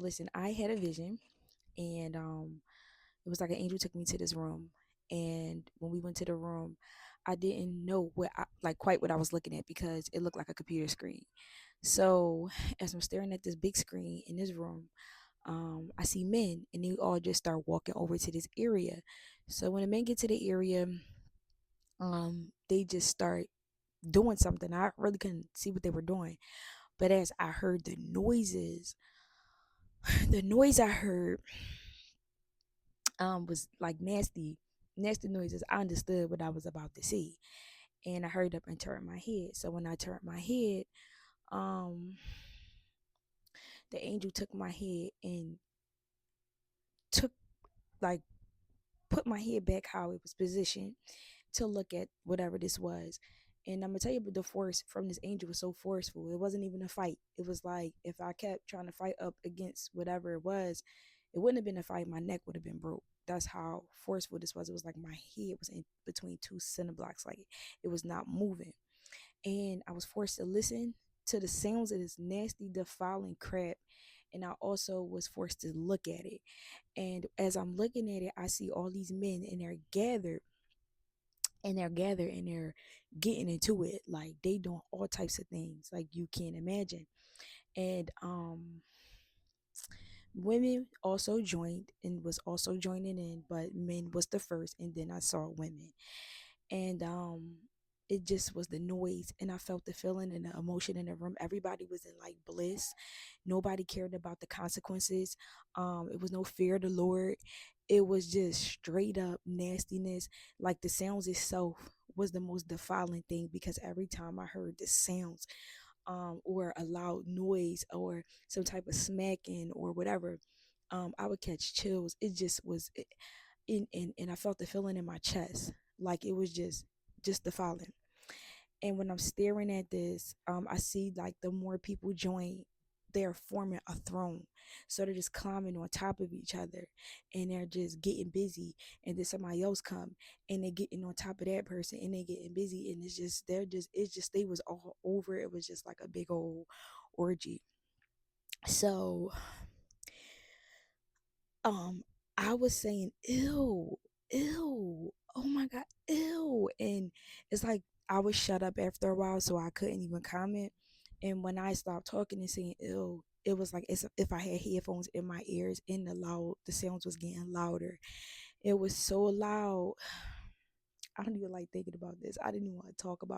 Listen, I had a vision, and it was like an angel took me to this room. And when we went to the room, I didn't know like quite what I was looking at because it looked like a computer screen. So as I'm staring at this big screen in this room, I see men, and they all just start walking over to this area. So when the men get to the area, they just start doing something. I really couldn't see what they were doing, but as I heard the noises, the noise I heard was like nasty noises. I understood what I was about to see, and I hurried up and turned my head. So when I turned my head, um the angel took my head and took like put my head back how it was positioned to look at whatever this was. And I'm gonna tell you, but the force from this angel was so forceful. It wasn't even a fight. It was like if I kept trying to fight up against whatever it was, it wouldn't have been a fight. My neck would have been broke. That's how forceful this was. It was like my head was in between two cinder blocks. Like it was not moving. And I was forced to listen to the sounds of this nasty, defiling crap. And I also was forced to look at it. And as I'm looking at it, I see all these men, and they're gathered and they're getting into it. Like they doing all types of things like you can't imagine. And women also joined and was also joining in, but men was the first, and then I saw women. And it just was the noise, and I felt the feeling and the emotion in the room. Everybody was in like bliss. Nobody cared about the consequences. It was no fear of the Lord. It was just straight up nastiness. Like the sounds itself was the most defiling thing, because every time I heard the sounds, or a loud noise or some type of smacking or whatever, I would catch chills. It just was and I felt the feeling in my chest. Like it was just defiling. And when I'm staring at this, I see like the more people join, they're forming a throne. So they're just climbing on top of each other, and they're just getting busy. And then somebody else come, and they're getting on top of that person, and they're getting busy. And they was all over. It was just like a big old orgy. So um I was saying, ew, ew, oh my god, ew. And it's like I was shut up after a while, so I couldn't even comment. And when I stopped talking and saying ew, it was like as if I had headphones in my ears, and the sounds was getting louder. It was so loud. I don't even like thinking about this. I didn't even want to talk about